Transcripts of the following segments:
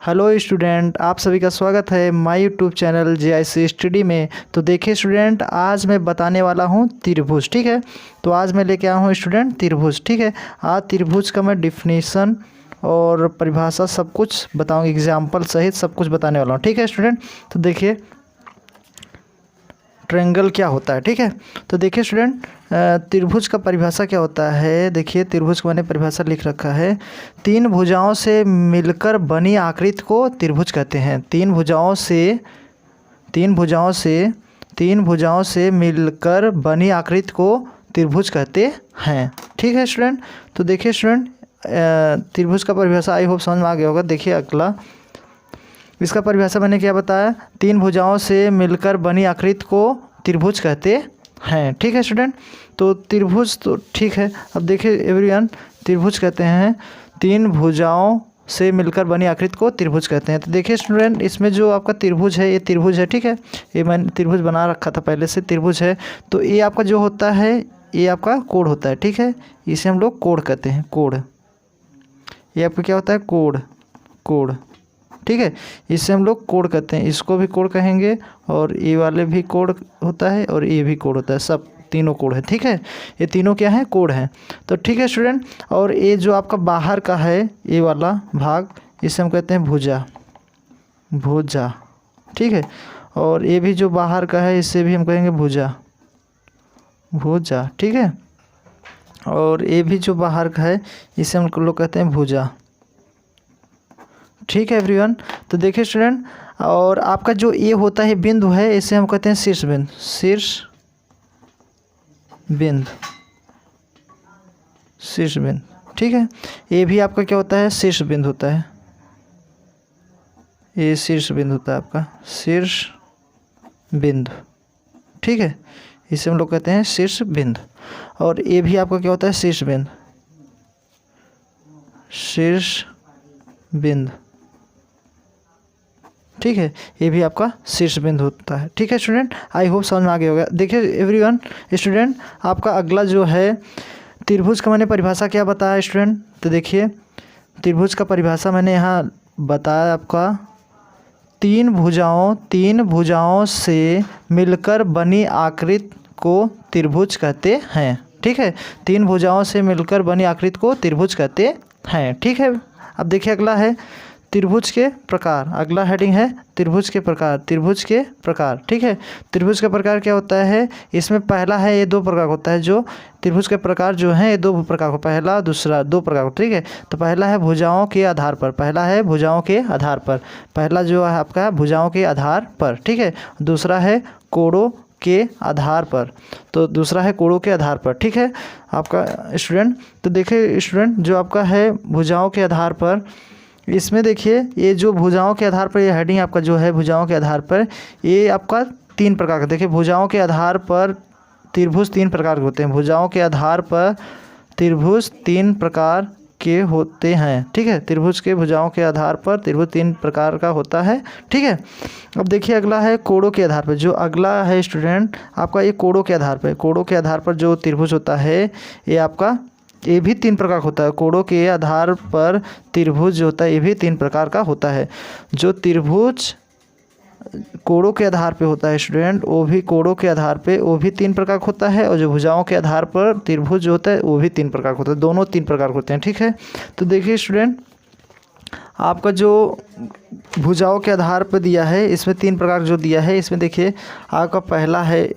Hello student, आप सभी का स्वागत है my YouTube channel JIC study में। तो देखिए स्टूडेंट, आज मैं बताने वाला हूँ त्रिभुज। ठीक है, तो आज मैं लेके आया हूँ स्टूडेंट त्रिभुज। ठीक है, आज त्रिभुज का मैं डिफिनीसन और परिभाषा सब कुछ बताऊँगा, एग्जाम्पल सहित सब कुछ बताने वाला हूँ। ठीक है स्टूडेंट, तो देखिए ट्रायंगल क्या होता है। ठीक है, तो देखिए स्टूडेंट, त्रिभुज का परिभाषा क्या होता है। देखिए त्रिभुज को मैंने परिभाषा लिख रखा है, तीन भुजाओं से मिलकर बनी आकृति को त्रिभुज कहते हैं। तीन भुजाओं से मिलकर बनी आकृति को त्रिभुज कहते हैं। ठीक है स्टूडेंट, तो देखिए स्टूडेंट, त्रिभुज का परिभाषा आई होप समझ में आ गया होगा। देखिए अगला, इसका परिभाषा मैंने क्या बताया, तीन भुजाओं से मिलकर बनी आकृति को त्रिभुज कहते हैं। ठीक है स्टूडेंट, तो त्रिभुज तो ठीक है। अब देखिए एवरीवन, त्रिभुज कहते हैं तीन भुजाओं से मिलकर बनी आकृति को त्रिभुज कहते हैं। तो देखिए स्टूडेंट, इसमें जो आपका त्रिभुज है ये त्रिभुज है। ठीक है, ये मैंने त्रिभुज बना रखा था पहले से, त्रिभुज है। तो ये आपका जो होता है ये आपका कोण होता है। ठीक है, इसे हम लोग कोण कहते हैं, कोण। ये आपका क्या होता है, कोण। ठीक है, इससे हम लोग कोण कहते हैं, इसको भी कोण कहेंगे, और ये वाले भी कोण होता है और ये भी कोण होता है, सब तीनों कोण है। ठीक है, ये तीनों क्या है, कोण है। तो ठीक है स्टूडेंट, और ये जो आपका बाहर का है ये वाला भाग, इसे हम कहते हैं भुजा। ठीक है, और ये भी जो बाहर का है इसे भी हम कहेंगे भुजा। ठीक है, और ये भी जो बाहर का है इसे हम लोग कहते हैं भुजा। ठीक है एवरीवन, तो देखिए स्टूडेंट, और आपका जो ये होता है बिंदु है इसे हम कहते हैं शीर्ष बिंदु। ठीक है, ये भी आपका क्या होता है, शीर्ष बिंदु होता है। ये शीर्ष बिंदु होता है आपका, शीर्ष बिंदु। ठीक है, इसे हम लोग कहते हैं शीर्ष बिंदु। और ये भी आपका क्या होता है, शीर्ष बिंदु। ठीक है, ये भी आपका शीर्ष बिंदु होता है। ठीक है स्टूडेंट, आई होप समझ में आ गया होगा। देखिए एवरीवन स्टूडेंट, आपका अगला जो है त्रिभुज का मैंने परिभाषा क्या बताया स्टूडेंट। तो देखिए त्रिभुज का परिभाषा मैंने यहाँ बताया आपका, तीन भुजाओं से मिलकर बनी आकृति को त्रिभुज कहते हैं। ठीक है, तीन भुजाओं से मिलकर बनी आकृति को त्रिभुज कहते हैं। ठीक है, अब देखिए अगला है त्रिभुज के प्रकार। अगला हेडिंग है त्रिभुज के प्रकार। ठीक है, त्रिभुज का प्रकार क्या होता है, इसमें पहला है, ये दो प्रकार होता है। जो त्रिभुज के प्रकार जो हैं ये दो प्रकार को, पहला दूसरा, दो प्रकार को। ठीक है, तो पहला है भुजाओं के आधार पर, पहला जो है आपका भुजाओं के आधार पर। ठीक है, दूसरा है कोणों के आधार पर, तो दूसरा है कोणों के आधार पर। ठीक है आपका स्टूडेंट, तो देखिए स्टूडेंट, जो आपका है भुजाओं के आधार पर, इसमें देखिए ये जो भुजाओं के आधार पर, ये हेडिंग आपका जो है भुजाओं के आधार पर, ये आपका तीन प्रकार का। देखिए भुजाओं के आधार पर त्रिभुज तीन प्रकार के होते हैं। भुजाओं के आधार पर त्रिभुज तीन प्रकार के होते हैं। ठीक है, त्रिभुज के भुजाओं के आधार पर त्रिभुज तीन प्रकार का होता है। ठीक है, अब देखिए अगला है कोणों के आधार पर। जो अगला है स्टूडेंट आपका, ये कोणों के आधार पर जो त्रिभुज होता है ये आपका, ये भी तीन प्रकार का होता है। कोणों के आधार पर त्रिभुज जो होता है ये भी तीन प्रकार का होता है। जो त्रिभुज कोणों के आधार पे होता है स्टूडेंट, वो भी कोणों के आधार पे वो भी तीन प्रकार का होता है, और जो भुजाओं के आधार पर त्रिभुज जो होता है वो भी तीन प्रकार का होता है। दोनों तीन प्रकार के होते हैं। ठीक है, तो देखिए स्टूडेंट, आपका जो भुजाओं के आधार पर दिया है इसमें तीन प्रकार जो दिया है, इसमें देखिए आपका पहला है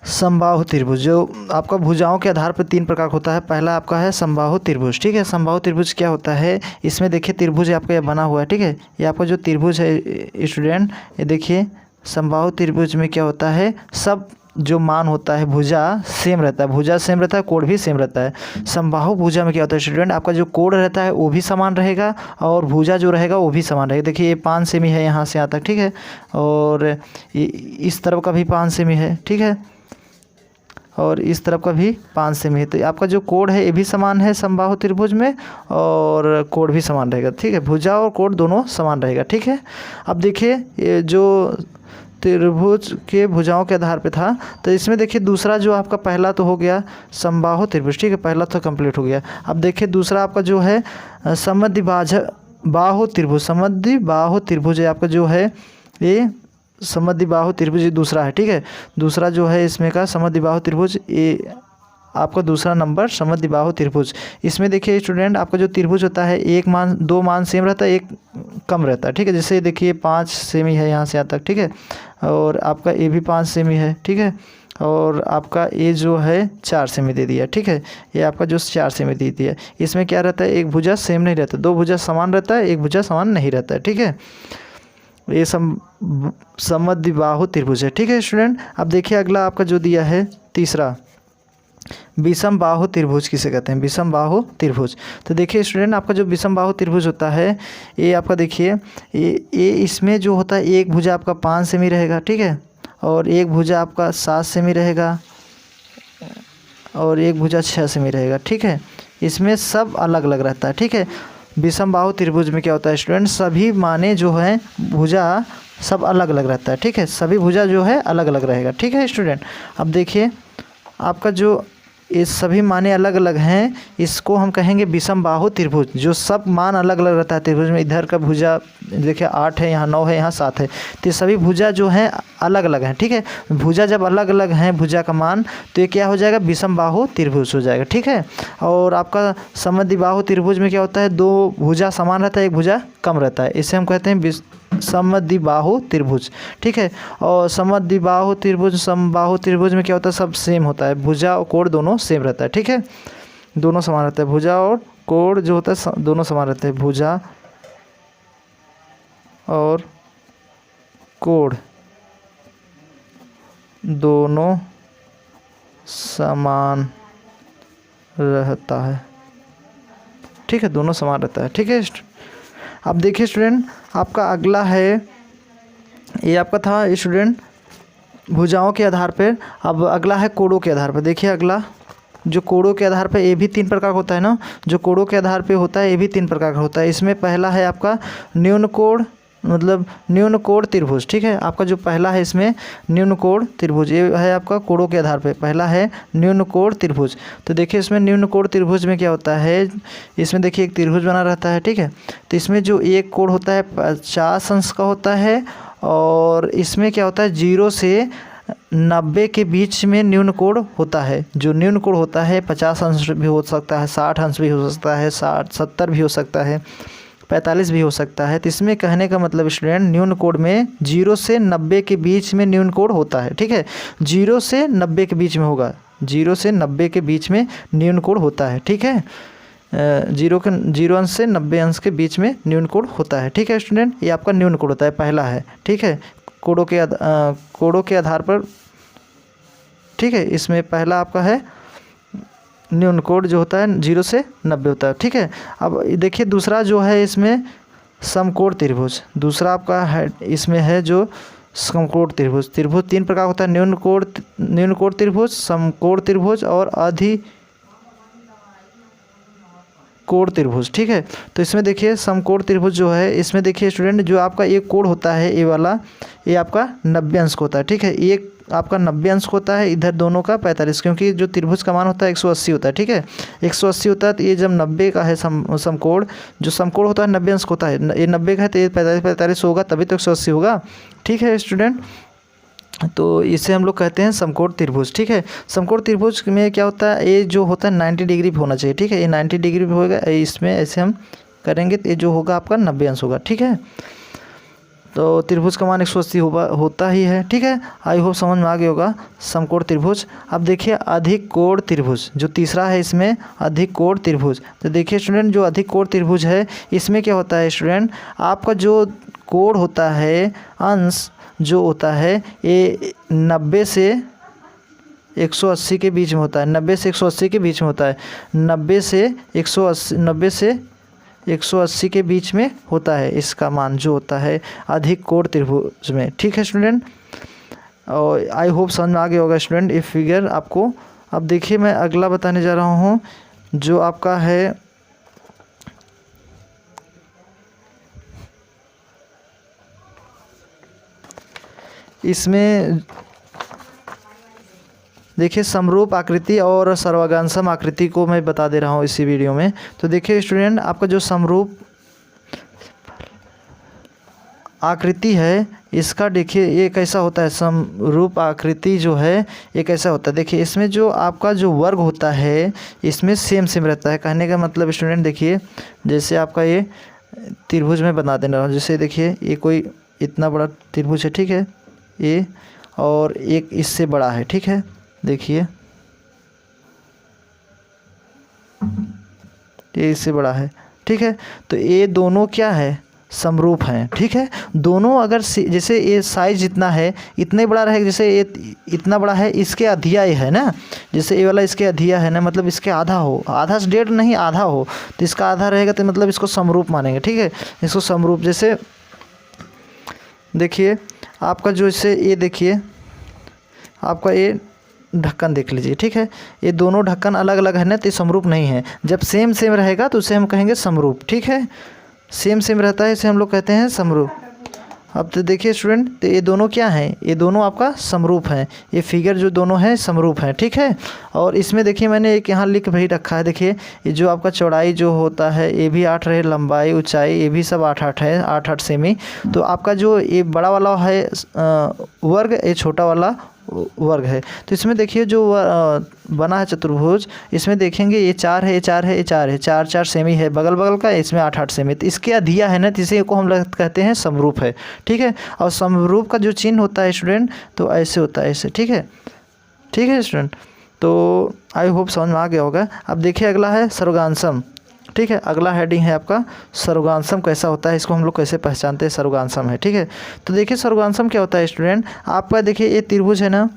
समबाहु त्रिभुज। जो आपका भुजाओं के आधार पर तीन प्रकार होता है, पहला आपका है समबाहु त्रिभुज। ठीक है, समबाहु त्रिभुज क्या होता है, इसमें देखिए त्रिभुज आपका ये बना हुआ है। ठीक है, ये आपका जो त्रिभुज है स्टूडेंट, ये देखिए समबाहु त्रिभुज में क्या होता है, सब जो मान होता है भुजा सेम रहता है, कोण भी सेम रहता है। समबाहु भुजा में क्या होता है स्टूडेंट, आपका जो कोण रहता है वो भी समान रहेगा, और भुजा जो रहेगा वो भी समान रहेगा। देखिए ये 5 सेमी है यहाँ से यहाँ तक। ठीक है, और इस तरफ का भी 5 सेमी है। ठीक है, और इस तरफ का भी 5 सेमी है। तो आपका जो कोण है ये भी समान है समबाहु त्रिभुज में, और कोण भी समान रहेगा। ठीक है, भुजा और कोण दोनों समान रहेगा। ठीक है, अब देखिए ये जो त्रिभुज के भुजाओं के आधार पे था, तो इसमें देखिए दूसरा जो आपका, पहला तो हो गया समबाहु त्रिभुज। ठीक है, पहला तो कंप्लीट हो गया। अब देखिए दूसरा आपका जो है समद्विभाजक बाहु त्रिभुज, समद्विबाहु त्रिभुज है आपका जो है ये समद्विबाहु त्रिभुज, ये दूसरा है, ठीक है। दूसरा जो है इसमें का समद्विबाहु त्रिभुज, ये आपका दूसरा नंबर समद्विबाहु त्रिभुज। इसमें देखिए स्टूडेंट, आपका जो त्रिभुज होता है एक मान, दो मान सेम रहता है, एक कम रहता है, ठीक है। जैसे देखिए 5 सेमी है यहाँ से यहाँ तक, ठीक है, और आपका ये भी 5 सेमी है, ठीक है, और आपका ये जो है 4 सेमी दे दिया, ठीक है। ये आपका जो 4 सेमी दे दिया, इसमें क्या रहता है, एक भुजा सेम नहीं रहता, दो भुजा समान रहता है, एक भुजा समान नहीं रहता है, ठीक है। ये समद्विबाहु त्रिभुज है, ठीक है स्टूडेंट। अब देखिए अगला आपका जो दिया है तीसरा, विषम बाहु त्रिभुज किसे कहते हैं, विषम बाहु त्रिभुज। तो देखिए स्टूडेंट, आपका जो विषम बाहु त्रिभुज होता है ये आपका देखिए ये इसमें जो होता है एक भुजा आपका 5 सेमी रहेगा, ठीक है, और एक भुजा आपका 7 सेमी रहेगा, और एक भुजा 6 सेमी रहेगा, ठीक है। इसमें सब अलग अलग रहता है, ठीक है। विषम बाहु त्रिभुज में क्या होता है स्टूडेंट, सभी माने जो है भुजा सब अलग अलग रहता है, ठीक है, सभी भुजा जो है अलग अलग रहेगा, ठीक है स्टूडेंट। अब देखिए आपका जो ये सभी माने अलग अलग हैं, इसको हम कहेंगे विषम बाहु त्रिभुज। जो सब मान अलग अलग रहता है त्रिभुज में, इधर का भुजा देखिए 8 है, यहाँ 9 है, यहाँ 7 है, तो ये सभी भुजा जो हैं अलग अलग हैं, ठीक है। भुजा जब अलग अलग हैं भुजा का मान, तो ये क्या हो जाएगा, विषम बाहु त्रिभुज हो जाएगा, ठीक है। और आपका समद्विबाहु त्रिभुज में क्या होता है, दो भुजा समान रहता है, एक भुजा कम रहता है, इसे हम कहते हैं समद्विबाहु त्रिभुज, ठीक है। और समद्विबाहु त्रिभुज, समबाहु त्रिभुज में क्या होता है, सब सेम होता है, भुजा और कोण दोनों सेम रहता है, ठीक है, दोनों समान रहता है, भुजा और कोण जो होता है दोनों समान रहते हैं, भुजा और कोण दोनों समान रहता है, ठीक है, दोनों समान रहता है, ठीक है। अब देखिए स्टूडेंट, आपका अगला है, ये आपका था स्टूडेंट भुजाओं के आधार पर। अब अगला है कोणों के आधार पर। देखिए अगला जो कोणों के आधार पर, ये भी 3 प्रकार का होता है ना, जो कोणों के आधार पे होता है ये भी 3 प्रकार का होता है। इसमें पहला है आपका न्यून कोण, मतलब न्यून कोण त्रिभुज, ठीक है। आपका जो पहला है इसमें न्यून कोण त्रिभुज, ये है आपका कोणों के आधार पे, पहला है न्यून कोण त्रिभुज। तो देखिए इसमें न्यून कोण त्रिभुज में क्या होता है, इसमें देखिए एक त्रिभुज बना रहता है, ठीक है। तो इसमें जो एक कोण होता है 50 अंश का होता है, और इसमें क्या होता है 0 से 90 के बीच में न्यून कोण होता है। जो न्यून कोण होता है 50 अंश भी हो सकता है, 60 अंश भी हो सकता है, 70 भी हो सकता है, 45 भी हो सकता है। तो इसमें कहने का मतलब स्टूडेंट, न्यून कोण में 0 से 90 के बीच में न्यून कोण होता है, ठीक है। 0 से 90 के बीच में होगा, 0 से 90 के बीच में न्यून कोण होता है, ठीक है। 0 अंश से 90 अंश के बीच में न्यून कोण होता है, ठीक है स्टूडेंट। ये आपका न्यून कोण होता है, पहला है, ठीक है, कोणों के आधार पर, ठीक है। इसमें पहला आपका है न्यून कोण जो होता है 0 से 90 होता है, ठीक है। अब देखिए दूसरा जो है इसमें समकोण त्रिभुज, दूसरा आपका है इसमें है जो समकोण त्रिभुज। त्रिभुज 3 प्रकार होता है, न्यून कोण त्रिभुज, समकोण त्रिभुज और कोण त्रिभुज, ठीक है। तो इसमें देखिए समकोण त्रिभुज जो है, इसमें देखिए स्टूडेंट जो आपका एक कोण होता है ये वाला, ये आपका 90 अंश का होता है, ठीक है। एक आपका 90 अंश होता है, इधर दोनों का 45, क्योंकि जो त्रिभुज का मान होता है 180 होता है, ठीक है, 180 होता है। तो ये जब 90 का है समकोण, जो समकोण होता है 90 अंश होता है, ये 90 का है तो ये 45 होगा, तभी तो 180 होगा, ठीक है स्टूडेंट। तो इसे हम लोग कहते हैं समकोण त्रिभुज, ठीक है। समकोण त्रिभुज में क्या होता है, ये जो होता है 90 डिग्री पे होना चाहिए, ठीक है, ये 90 डिग्री पे होगा, इसमें ऐसे हम करेंगे तो ये जो होगा आपका 90 अंश होगा, ठीक है। तो त्रिभुज का मान 180 होता ही है, ठीक है। आई होप समझ में आ गया होगा समकोण त्रिभुज। अब देखिए अधिक कोण त्रिभुज, जो तीसरा है इसमें अधिक कोण त्रिभुज। तो देखिए स्टूडेंट जो अधिक कोण त्रिभुज है, इसमें क्या होता है स्टूडेंट, आपका जो कोण होता है अंश जो होता है ये 90 से 180 के बीच में होता है, 90 से 180 के बीच में होता है, 90 से 180 के बीच में होता है इसका मान जो होता है अधिक कोण त्रिभुज में, ठीक है स्टूडेंट। और आई होप समझ में आ गया होगा स्टूडेंट ये फिगर आपको। अब देखिए मैं अगला बताने जा रहा हूँ जो आपका है इसमें देखिए समरूप आकृति और सर्वांगांसम आकृति को मैं बता दे रहा हूँ इसी वीडियो में। तो देखिए स्टूडेंट आपका जो समरूप आकृति है इसका देखिए ये कैसा होता है, समरूप आकृति जो है ये कैसा होता है। देखिए इसमें जो आपका जो वर्ग होता है इसमें सेम सेम रहता है। कहने का मतलब स्टूडेंट देखिए जैसे आपका ये त्रिभुज में बना देना, जैसे देखिए ये कोई इतना बड़ा त्रिभुज है, ठीक है, ये और एक इससे बड़ा है, ठीक है, देखिए ये इससे बड़ा है, ठीक है। तो ये दोनों क्या है, समरूप हैं, ठीक है। दोनों अगर जैसे ये साइज जितना है इतने बड़ा रहेगा, जैसे ये इतना बड़ा है इसके अधिया ये है ना, जैसे ये वाला इसके अधिया है ना, मतलब इसके आधा हो, आधा से डेढ़ नहीं आधा हो, तो इसका आधा रहेगा तो मतलब इसको समरूप मानेंगे, ठीक है। इसको समरूप जैसे देखिए आपका जो इससे ये देखिए आपका ये ढक्कन देख लीजिए, ठीक है, ये दोनों ढक्कन अलग अलग है ना तो ये समरूप नहीं है। जब सेम सेम रहेगा तो उसे हम कहेंगे समरूप, ठीक है, सेम सेम रहता है इसे हम लोग कहते हैं समरूप। अब तो देखिए स्टूडेंट, तो ये दोनों क्या हैं, ये दोनों आपका समरूप हैं, ये फिगर जो दोनों हैं समरूप हैं, ठीक है। और इसमें देखिए मैंने एक यहाँ लिख भी रखा है, देखिए ये जो आपका चौड़ाई जो होता है ये भी 8 रहे, लंबाई ऊंचाई ये भी सब 8-8 है, 8-8 सेमी। तो आपका जो ये बड़ा वाला है वर्ग, ये छोटा वाला वर्ग है। तो इसमें देखिए जो बना है चतुर्भुज, इसमें देखेंगे ये 4 है, ये 4 है, ये 4 है, 4-4 सेमी है बगल बगल का, इसमें 8-8 सेमी। तो इसके अधिया है ना, तो इसे को हम लोग कहते हैं समरूप है, ठीक है। और समरूप का जो चिन्ह होता है स्टूडेंट तो ऐसे होता है, ऐसे, ठीक है, ठीक है स्टूडेंट। तो आई होप समझ में आ गया होगा। अब देखिए अगला है सर्वगांसम, ठीक है, अगला हेडिंग है आपका सर्वगांसम कैसा होता है, इसको हम लोग कैसे पहचानते हैं, सर्वगांसम है, ठीक है। तो देखिए सर्वगांसम क्या होता है स्टूडेंट, आपका देखिए ये त्रिभुज है ना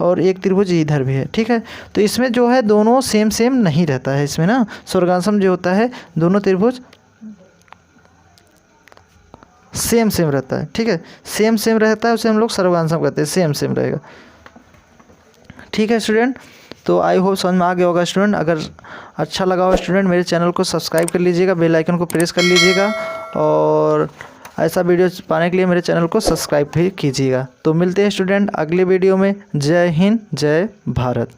और एक त्रिभुज इधर भी है, ठीक है। तो इसमें जो है दोनों सेम सेम नहीं रहता है इसमें ना, सर्वगांसम जो होता है दोनों त्रिभुज सेम सेम रहता है, ठीक है, सेम सेम रहता है, उसे हम लोग सर्वगांसम कहते हैं, सेम सेम रहेगा, ठीक है स्टूडेंट। तो आई होप समझ में आ गया होगा स्टूडेंट। अगर अच्छा लगा हो स्टूडेंट मेरे चैनल को सब्सक्राइब कर लीजिएगा, बेल आइकन को प्रेस कर लीजिएगा और ऐसा वीडियो पाने के लिए मेरे चैनल को सब्सक्राइब भी कीजिएगा। तो मिलते हैं स्टूडेंट अगले वीडियो में। जय हिंद, जय भारत।